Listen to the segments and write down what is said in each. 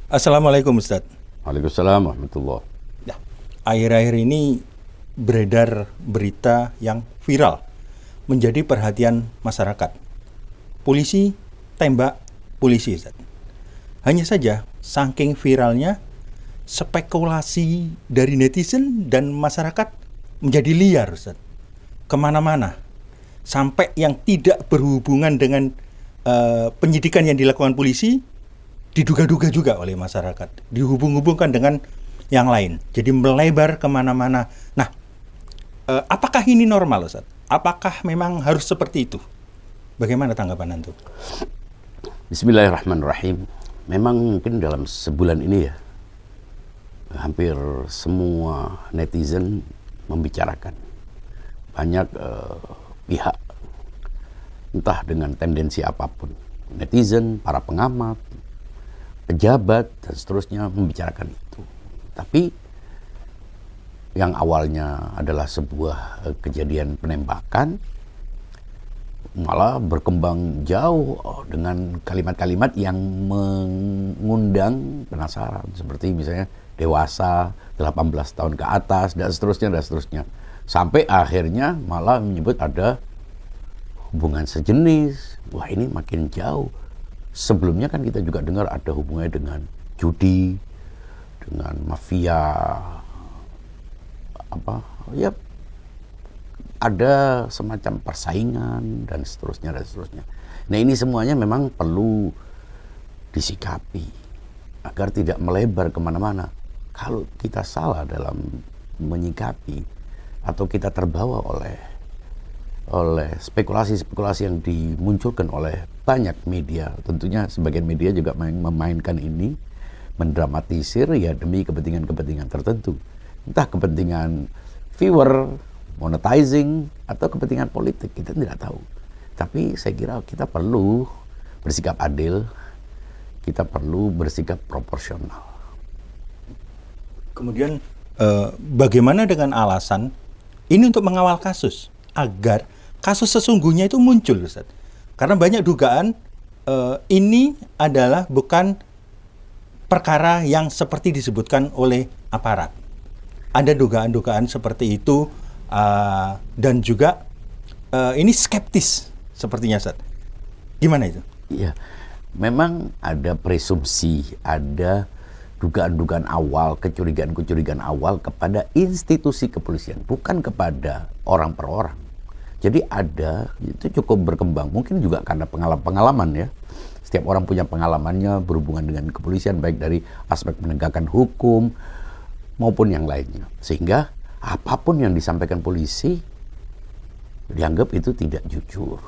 Assalamualaikum Ustadz. Waalaikumsalam warahmatullah. Ya, akhir-akhir ini beredar berita yang viral menjadi perhatian masyarakat. Polisi tembak polisi, Ustadz. Hanya saja saking viralnya spekulasi dari netizen dan masyarakat menjadi liar, Ustadz. Kemana-mana. Sampai yang tidak berhubungan dengan penyidikan yang dilakukan polisi diduga-duga juga oleh masyarakat, dihubung-hubungkan dengan yang lain, jadi melebar kemana-mana. Nah, apakah ini normal, Ustaz? Apakah memang harus seperti itu? Bagaimana tanggapan Antum? Bismillahirrahmanirrahim. Memang mungkin dalam sebulan ini ya, hampir semua netizen membicarakan. Banyak pihak, entah dengan tendensi apapun, netizen, para pengamat, pejabat, dan seterusnya membicarakan itu. Tapi yang awalnya adalah sebuah kejadian penembakan malah berkembang jauh dengan kalimat-kalimat yang mengundang penasaran, seperti misalnya dewasa, 18 tahun ke atas, dan seterusnya, dan seterusnya. Sampai akhirnya malah menyebut ada hubungan sejenis. Wah, ini makin jauh. Sebelumnya kan kita juga dengar ada hubungannya dengan judi, dengan mafia, ya ada semacam persaingan dan seterusnya dan seterusnya. Nah, ini semuanya memang perlu disikapi agar tidak melebar kemana-mana. Kalau kita salah dalam menyikapi atau kita terbawa oleh spekulasi-spekulasi yang dimunculkan oleh banyak media. Tentunya sebagian media juga memainkan ini, mendramatisir ya demi kepentingan-kepentingan tertentu. Entah kepentingan viewer, monetizing, atau kepentingan politik, kita tidak tahu. Tapi saya kira kita perlu bersikap adil, kita perlu bersikap proporsional. Kemudian bagaimana dengan alasan ini untuk mengawal kasus, agar kasus sesungguhnya itu muncul, Ustaz? Karena banyak dugaan ini adalah bukan perkara yang seperti disebutkan oleh aparat. Ada dugaan-dugaan seperti itu dan juga ini skeptis sepertinya, Ustaz. Gimana itu? Iya, memang ada presumpsi, ada dugaan-dugaan awal, kecurigaan-kecurigaan awal kepada institusi kepolisian, bukan kepada orang per orang. Jadi ada, itu cukup berkembang. Mungkin juga karena pengalaman ya. Setiap orang punya pengalamannya berhubungan dengan kepolisian, baik dari aspek penegakan hukum maupun yang lainnya. Sehingga apapun yang disampaikan polisi dianggap itu tidak jujur.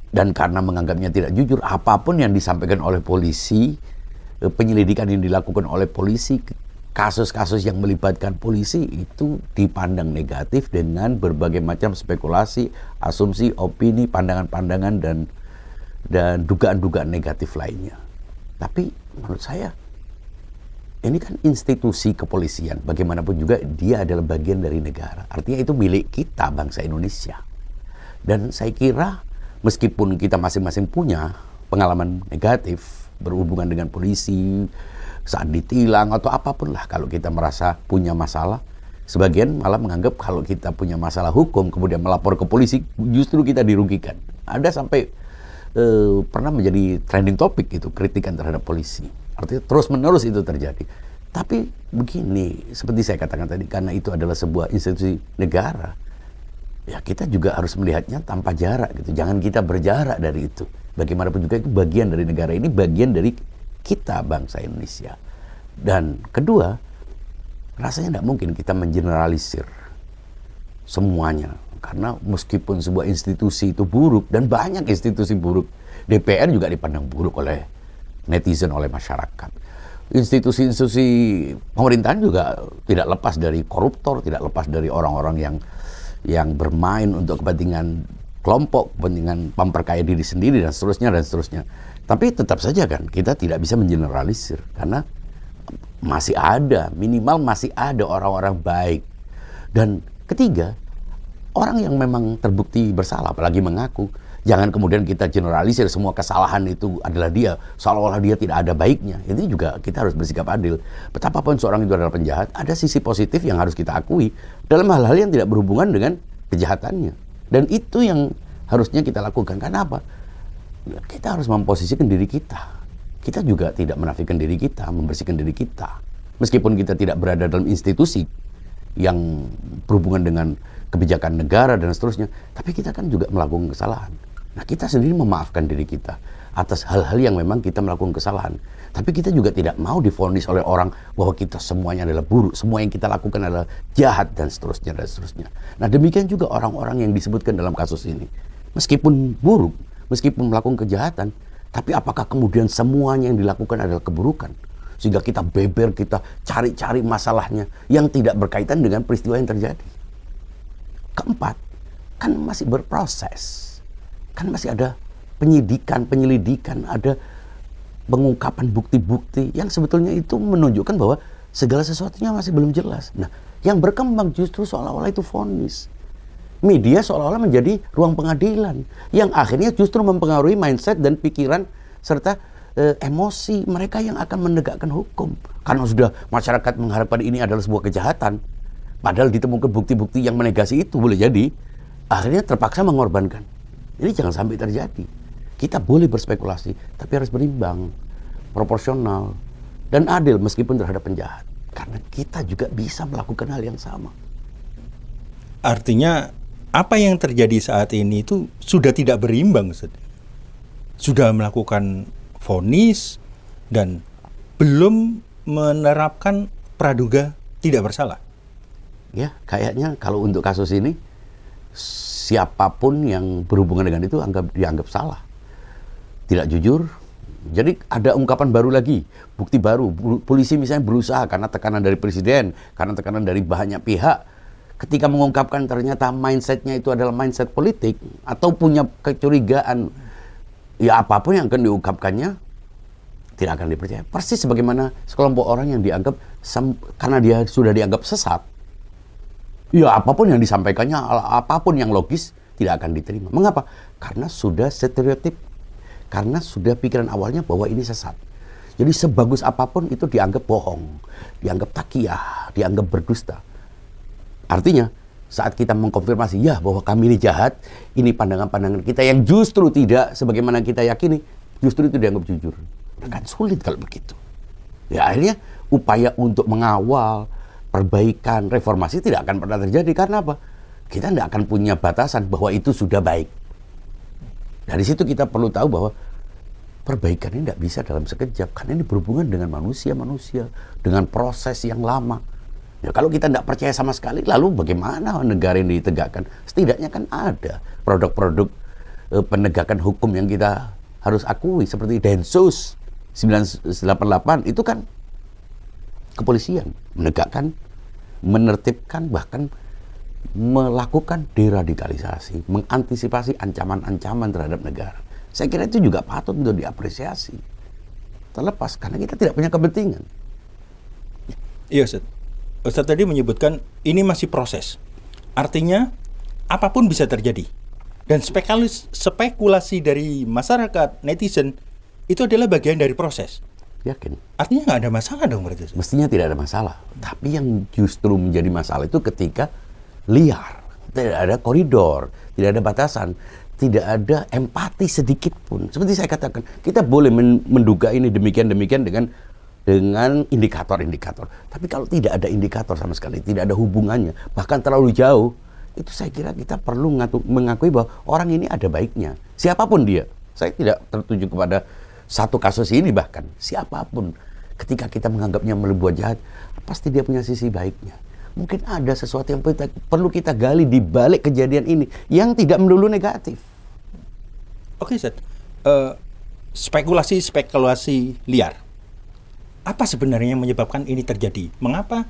Dan karena menganggapnya tidak jujur, apapun yang disampaikan oleh polisi, penyelidikan yang dilakukan oleh polisi, kasus-kasus yang melibatkan polisi itu dipandang negatif dengan berbagai macam spekulasi, asumsi, opini, pandangan-pandangan dan dugaan-dugaan negatif lainnya. Tapi menurut saya ini kan institusi kepolisian, bagaimanapun juga dia adalah bagian dari negara. Artinya itu milik kita, bangsa Indonesia. Dan saya kira meskipun kita masing-masing punya pengalaman negatif berhubungan dengan polisi, saat ditilang atau apapun lah, kalau kita merasa punya masalah, sebagian malah menganggap kalau kita punya masalah hukum kemudian melapor ke polisi justru kita dirugikan. Ada sampai pernah menjadi trending topic itu, kritikan terhadap polisi. Artinya terus-menerus itu terjadi. Tapi begini, seperti saya katakan tadi, karena itu adalah sebuah institusi negara, ya kita juga harus melihatnya tanpa jarak gitu. Jangan kita berjarak dari itu. Bagaimanapun juga itu bagian dari negara ini, bagian dari kita bangsa Indonesia. Dan kedua, rasanya tidak mungkin kita mengeneralisir semuanya. Karena meskipun sebuah institusi itu buruk, dan banyak institusi buruk, DPR juga dipandang buruk oleh netizen, oleh masyarakat. Institusi-institusi pemerintahan juga tidak lepas dari koruptor, tidak lepas dari orang-orang yang bermain untuk kepentingan kelompok, kepentingan memperkaya diri sendiri, dan seterusnya, dan seterusnya. Tapi tetap saja kan, kita tidak bisa mengeneralisir. Karena masih ada, minimal masih ada orang-orang baik. Dan ketiga, orang yang memang terbukti bersalah, apalagi mengaku, Jangan kemudian kita generalisir semua kesalahan itu adalah dia, seolah-olah dia tidak ada baiknya. Ini juga kita harus bersikap adil. Betapapun seorang itu adalah penjahat, ada sisi positif yang harus kita akui dalam hal-hal yang tidak berhubungan dengan kejahatannya. Dan itu yang harusnya kita lakukan. Karena apa? Ya, kita harus memposisikan diri kita. Kita juga tidak menafikan diri kita, membersihkan diri kita. Meskipun kita tidak berada dalam institusi yang berhubungan dengan kebijakan negara dan seterusnya, tapi kita kan juga melakukan kesalahan. Nah, kita sendiri memaafkan diri kita atas hal-hal yang memang kita melakukan kesalahan. Tapi kita juga tidak mau divonis oleh orang bahwa kita semuanya adalah buruk, semua yang kita lakukan adalah jahat dan seterusnya dan seterusnya. Nah, demikian juga orang-orang yang disebutkan dalam kasus ini. Meskipun buruk, meskipun melakukan kejahatan, tapi apakah kemudian semuanya yang dilakukan adalah keburukan? Sehingga kita beber, kita cari-cari masalahnya yang tidak berkaitan dengan peristiwa yang terjadi. Keempat, kan masih berproses. Kan masih ada penyelidikan, ada pengungkapan bukti-bukti yang sebetulnya itu menunjukkan bahwa segala sesuatunya masih belum jelas. Nah, yang berkembang justru seolah-olah itu vonis. Media seolah-olah menjadi ruang pengadilan yang akhirnya justru mempengaruhi mindset dan pikiran serta emosi mereka yang akan menegakkan hukum. Karena sudah masyarakat mengharapkan ini adalah sebuah kejahatan, padahal ditemukan bukti-bukti yang menegasi itu, boleh jadi akhirnya terpaksa mengorbankan. Ini jangan sampai terjadi. Kita boleh berspekulasi, tapi harus berimbang, proporsional, dan adil meskipun terhadap penjahat. Karena kita juga bisa melakukan hal yang sama. Artinya apa yang terjadi saat ini itu sudah tidak berimbang, Ustaz. Sudah melakukan vonis dan belum menerapkan praduga tidak bersalah. Ya, kayaknya kalau untuk kasus ini siapapun yang berhubungan dengan itu dianggap salah, tidak jujur. Jadi ada ungkapan baru lagi, bukti baru. Polisi misalnya berusaha karena tekanan dari presiden, karena tekanan dari banyak pihak, ketika mengungkapkan ternyata mindsetnya itu adalah mindset politik atau punya kecurigaan, ya apapun yang akan diungkapkannya tidak akan dipercaya. Persis sebagaimana sekelompok orang yang dianggap karena dia sudah dianggap sesat, ya apapun yang disampaikannya, apapun yang logis tidak akan diterima. Mengapa? Karena sudah stereotip, karena sudah pikiran awalnya bahwa ini sesat. Jadi sebagus apapun itu dianggap bohong, dianggap takiyah, dianggap berdusta. Artinya saat kita mengkonfirmasi ya bahwa kami ini jahat, ini pandangan-pandangan kita yang justru tidak sebagaimana kita yakini, justru itu dianggap jujur. Akan sulit kalau begitu. Ya akhirnya upaya untuk mengawal perbaikan, reformasi tidak akan pernah terjadi. Karena apa? Kita tidak akan punya batasan bahwa itu sudah baik. Dari situ kita perlu tahu bahwa perbaikan ini tidak bisa dalam sekejap. Karena ini berhubungan dengan manusia-manusia, dengan proses yang lama. Ya, kalau kita tidak percaya sama sekali, lalu bagaimana negara ini ditegakkan? Setidaknya kan ada produk-produk penegakan hukum yang kita harus akui. Seperti Densus 988, itu kan kepolisian menegakkan, menertibkan, bahkan melakukan deradikalisasi, mengantisipasi ancaman-ancaman terhadap negara. Saya kira itu juga patut untuk diapresiasi. Terlepas karena kita tidak punya kepentingan. Iya, Ustaz. Ustaz tadi menyebutkan ini masih proses. Artinya apapun bisa terjadi. Dan spekulasi dari masyarakat, netizen, itu adalah bagian dari proses. Yakin. Artinya nggak ada masalah dong berarti. Mestinya tidak ada masalah. Tapi yang justru menjadi masalah itu ketika liar. Tidak ada koridor, tidak ada batasan, tidak ada empati sedikit pun. Seperti saya katakan, kita boleh menduga ini demikian-demikian dengan indikator-indikator. Tapi kalau tidak ada indikator sama sekali, tidak ada hubungannya, bahkan terlalu jauh, itu saya kira kita perlu mengakui bahwa orang ini ada baiknya. Siapapun dia. Saya tidak tertuju kepada satu kasus ini, bahkan siapapun. Ketika kita menganggapnya berbuat jahat, pasti dia punya sisi baiknya. Mungkin ada sesuatu yang perlu kita gali di balik kejadian ini yang tidak melulu negatif. Oke, Ustaz. Spekulasi liar. Apa sebenarnya yang menyebabkan ini terjadi? Mengapa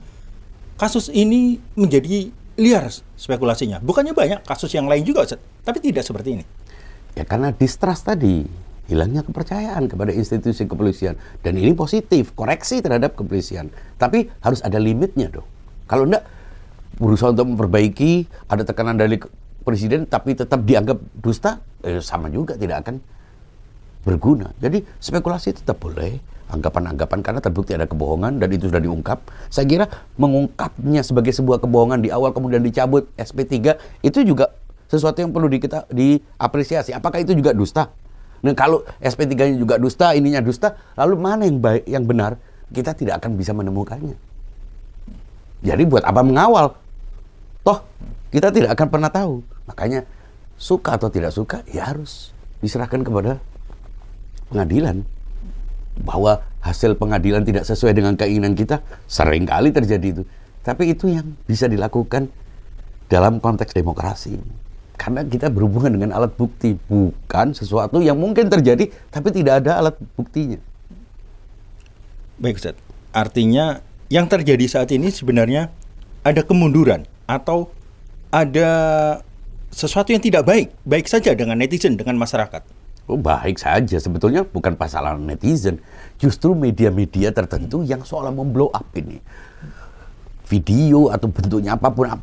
kasus ini menjadi liar spekulasinya? Bukannya banyak kasus yang lain juga, Ustaz, tapi tidak seperti ini. Ya karena distrust tadi, hilangnya kepercayaan kepada institusi kepolisian. Dan ini positif, koreksi terhadap kepolisian. Tapi harus ada limitnya dong. Kalau enggak, berusaha untuk memperbaiki, ada tekanan dari presiden tapi tetap dianggap dusta, sama juga tidak akan berguna. Jadi spekulasi tetap boleh, anggapan-anggapan karena terbukti ada kebohongan dan itu sudah diungkap. Saya kira mengungkapnya sebagai sebuah kebohongan di awal kemudian dicabut SP3 itu juga sesuatu yang perlu diapresiasi. Apakah itu juga dusta? Nah, kalau SP3-nya juga dusta, ininya dusta, lalu mana yang baik, yang benar? Kita tidak akan bisa menemukannya. Jadi buat apa mengawal? Toh kita tidak akan pernah tahu. Makanya suka atau tidak suka ya harus diserahkan kepada pengadilan. Bahwa hasil pengadilan tidak sesuai dengan keinginan kita sering kali terjadi itu. Tapi itu yang bisa dilakukan dalam konteks demokrasi. Karena kita berhubungan dengan alat bukti, bukan sesuatu yang mungkin terjadi tapi tidak ada alat buktinya. Baik, Ustaz. Artinya yang terjadi saat ini sebenarnya ada kemunduran atau ada sesuatu yang tidak baik saja dengan netizen, dengan masyarakat. Oh, baik saja, sebetulnya bukan masalah netizen, justru media-media tertentu yang seolah memblow up ini. Video atau bentuknya apapun,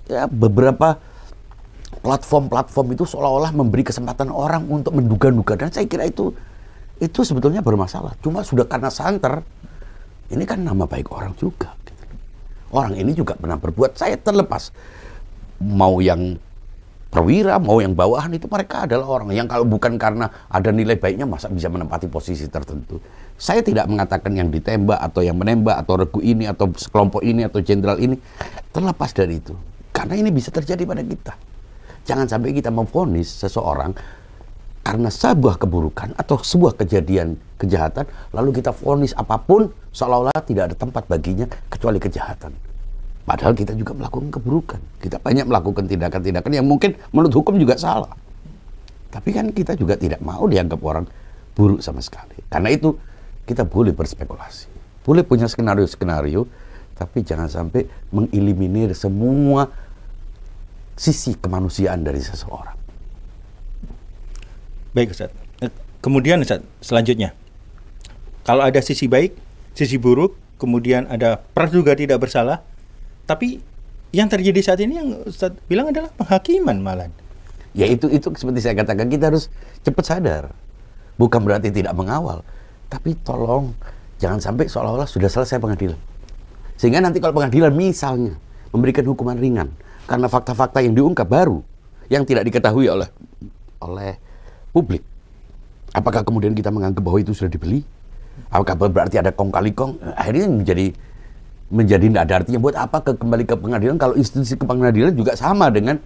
ya, beberapa platform-platform itu seolah-olah memberi kesempatan orang untuk menduga-duga, dan saya kira itu sebetulnya bermasalah. Cuma sudah karena santer, ini kan nama baik orang juga. Orang ini juga pernah berbuat, saya terlepas. Mau yang perwira, mau yang bawahan, itu mereka adalah orang yang kalau bukan karena ada nilai baiknya, masa bisa menempati posisi tertentu. Saya tidak mengatakan yang ditembak, atau yang menembak, atau regu ini, atau sekelompok ini, atau jenderal ini. Terlepas dari itu. Karena ini bisa terjadi pada kita. Jangan sampai kita memvonis seseorang karena sebuah keburukan atau sebuah kejahatan, lalu kita vonis apapun seolah-olah tidak ada tempat baginya kecuali kejahatan. Padahal kita juga melakukan keburukan. Kita banyak melakukan tindakan-tindakan yang mungkin menurut hukum juga salah. Tapi kan kita juga tidak mau dianggap orang buruk sama sekali. Karena itu kita boleh berspekulasi. Boleh punya skenario-skenario, tapi jangan sampai mengeliminir semua sisi kemanusiaan dari seseorang. Baik, Ustaz. Kemudian, Ustaz, selanjutnya, kalau ada sisi baik, sisi buruk, kemudian ada praduga tidak bersalah, tapi yang terjadi saat ini yang Ustaz bilang adalah penghakiman malah. Ya itu seperti saya katakan, kita harus cepat sadar. Bukan berarti tidak mengawal, tapi tolong jangan sampai seolah-olah sudah selesai pengadilan. Sehingga nanti kalau pengadilan misalnya memberikan hukuman ringan karena fakta-fakta yang diungkap baru yang tidak diketahui oleh publik. Apakah kemudian kita menganggap bahwa itu sudah dibeli? Apakah berarti ada kong kali kong? Akhirnya menjadi tidak ada artinya. Buat apa kembali ke pengadilan kalau institusi pengadilan juga sama dengan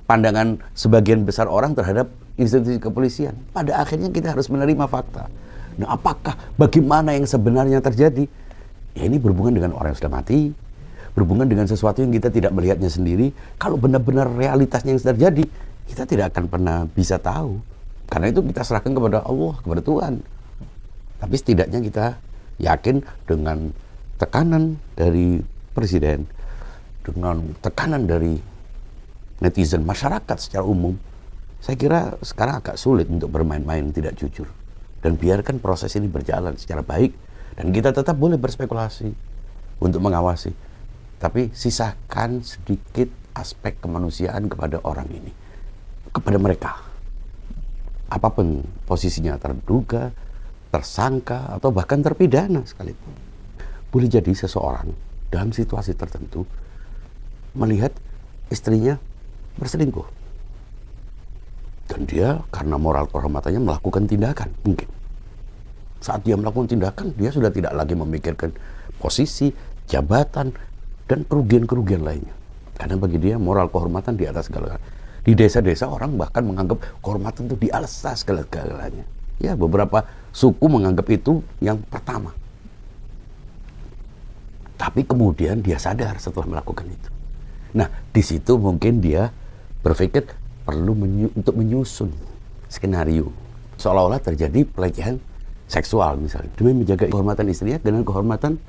pandangan sebagian besar orang terhadap institusi kepolisian? Pada akhirnya kita harus menerima fakta. Nah, apakah bagaimana yang sebenarnya terjadi? Ya, ini berhubungan dengan orang yang sudah mati, berhubungan dengan sesuatu yang kita tidak melihatnya sendiri. Kalau benar-benar realitasnya yang terjadi, kita tidak akan pernah bisa tahu. Karena itu kita serahkan kepada Allah, kepada Tuhan. Tapi setidaknya kita yakin dengan tekanan dari presiden, dengan tekanan dari netizen, masyarakat secara umum, saya kira sekarang agak sulit untuk bermain-main tidak jujur. Dan biarkan proses ini berjalan secara baik. Dan kita tetap boleh berspekulasi untuk mengawasi. Tapi sisakan sedikit aspek kemanusiaan kepada orang ini. Kepada mereka. Apapun posisinya, terduga, tersangka, atau bahkan terpidana sekalipun. Boleh jadi seseorang dalam situasi tertentu melihat istrinya berselingkuh. Dan dia karena moral kehormatannya melakukan tindakan, mungkin. Saat dia melakukan tindakan, dia sudah tidak lagi memikirkan posisi, jabatan, dan kerugian-kerugian lainnya. Karena bagi dia moral kehormatan di atas segala-galanya. Di desa-desa orang bahkan menganggap kehormatan itu di atas segala-galanya. Ya, beberapa suku menganggap itu yang pertama. Tapi kemudian dia sadar setelah melakukan itu. Nah, di situ mungkin dia berpikir perlu untuk menyusun skenario. Seolah-olah terjadi pelecehan seksual misalnya. Demi menjaga kehormatan istrinya dengan kehormatan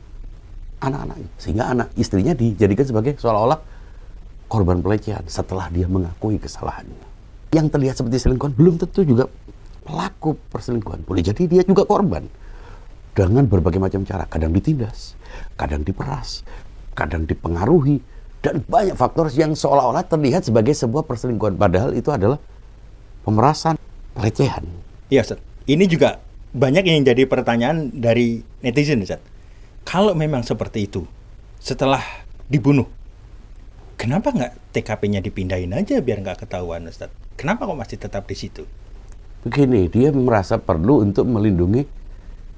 anak-anaknya. Sehingga anak istrinya dijadikan sebagai seolah-olah korban pelecehan setelah dia mengakui kesalahannya. Yang terlihat seperti selingkuhan belum tentu juga pelaku perselingkuhan. Boleh jadi dia juga korban. Dengan berbagai macam cara. Kadang ditindas, kadang diperas, kadang dipengaruhi, Dan banyak faktor yang seolah-olah terlihat sebagai sebuah perselingkuhan. Padahal itu adalah pemerasan, pelecehan. Iya, Ustaz. Ini juga banyak yang jadi pertanyaan dari netizen, Ustaz. Kalau memang seperti itu, setelah dibunuh, kenapa nggak TKP-nya dipindahin aja biar nggak ketahuan, Ustaz? Kenapa kok masih tetap di situ? Begini, dia merasa perlu untuk melindungi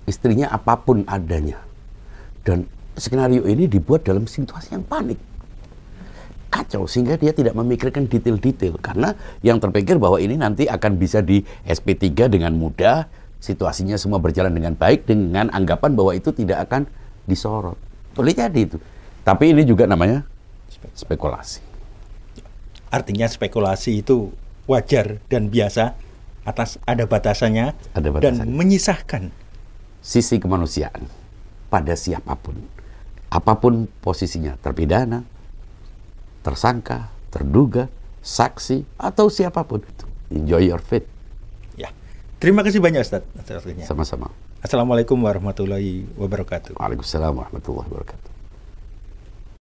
istrinya apapun adanya. Dan skenario ini dibuat dalam situasi yang panik. Kacau, sehingga dia tidak memikirkan detail-detail. Karena yang terpikir bahwa ini nanti akan bisa di SP3 dengan mudah, situasinya semua berjalan dengan baik, dengan anggapan bahwa itu tidak akan disorot. Boleh jadi itu. Tapi ini juga namanya spekulasi. Artinya spekulasi itu wajar dan biasa, atas ada batasannya, dan menyisahkan sisi kemanusiaan pada siapapun. Apapun posisinya, terpidana, tersangka, terduga, saksi, atau siapapun itu. Enjoy your fate. Ya, terima kasih banyak Ustaz. Sama-sama. Assalamualaikum warahmatullahi wabarakatuh. Waalaikumsalam warahmatullahi wabarakatuh.